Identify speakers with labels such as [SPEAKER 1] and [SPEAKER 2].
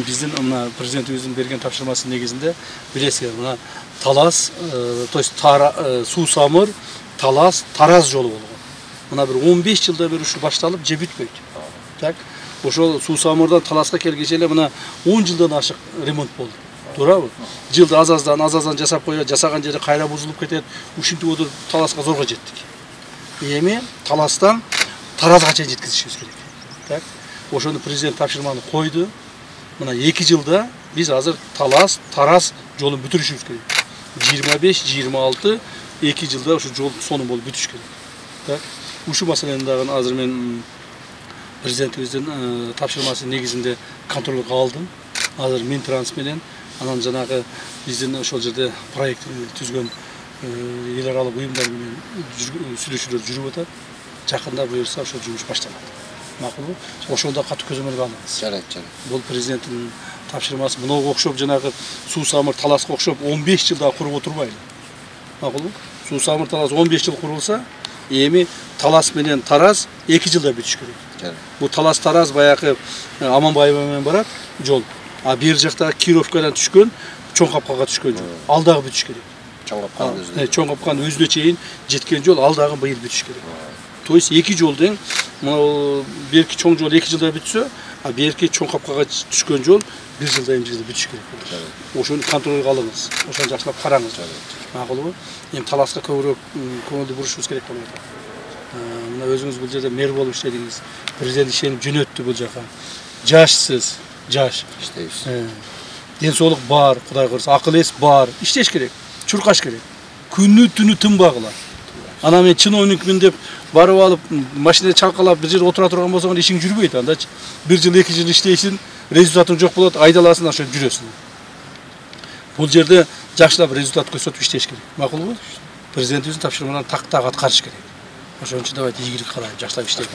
[SPEAKER 1] Биздин мына президентибиздин берген тапшырмасы негизинде билесиз, мына Талас, то есть Суу-Самыр, Талас, Тараз жолу болгон. Мына бир 15 жылда бери ушу башталып, же бүтпөйт. Так, ошол Суу-Самырдан Таласка келгенче эле мына 10 жылдан ашык ремонт болду. Туурабы? Жылда азаздан жасап коёт, жасаган жери кайра бузулуп кетет. Ушинтип отуруп Таласка зорго жеттик. Эми Таластан Таразга чейин жеткизишибиз керек. Так, ошону президент тапшырманы койду. Мына 2 жылда биз азыр Талас, Тараз жолун бүтүрүшүбүз керек. 25-26 2 жылда ушу жол сонун болуп бүтүш керек. Так, ушу маселени дагы азыр мен президентибиздин тапшырмасы негизинде контролго алдым. Азыр Минтранс менен анан жанагы биздин ошол жерде проект түзгөн эл аралык уюмдар менен сүйлөшүүлөр жүрүп атат. Жакында буюрса ошол жумуш башталат. Макулбу? Ошондо катуу көзөмөлгө алабыз.
[SPEAKER 2] Жарайт.
[SPEAKER 1] Бул президенттин тапшырмасы. Мынага окшоп жанагы Суу-Самыр, Таласка окшоп 15 жылда куруп отурбайлы. Макулбу? Суу-Самыр, Талас 15 жыл курулса, эми Талас менен Тараз 2 жылда бүтүш керек. Бул Талас Тараз баягы Аманбаева менен барат жол. А бер жакта Кировкадан түшкөн, Чоң Капкага түшкөн жол. Ал дагы бүтүш керек. Чоң Капканын өзүнө чейин жеткен жол ал дагы быйыл бүтүш керек. То есть 2 жолдың, берки чоң жол 2 жылда бүтсө, а берки Чоң Капкага түшкөн жол 1 жылда эмчилде бүтүш керек. Ошону контролго алыңыз, ошону жакшылап караңыз. Макулбу? Эми Таласка көбүрөөк көңүлдү бурушубуз керек болуп атат. Мына өзүңүз бул жерде мэр болуп иштедиңиз, президент ишенип жөнөттү бул жака. Жашсыз, жаш
[SPEAKER 2] иштейбиз.
[SPEAKER 1] Ден соолук бар, Кудай кырса, акыл эс бар, иштеш керек, чуркаш керек. Күнү түнү тынбагыла. Ана мен чиновникмин деп барып алып, машинада чалкалап бир жерде отура турган болсоң, ишиң жүрбөйт андачы. 1 жыл, 2 жыл иштейсиң, результатың жок болот, айдаласың, ошо жүрөсүң. Бул жерде жакшылап результат көрсөтүп иштеш керек. Макулбу? Президентибиздин тапшырмаларын так аткарыш керек. Ошон үчүн давайте ийгилик каалайм, жакшылап иштеп.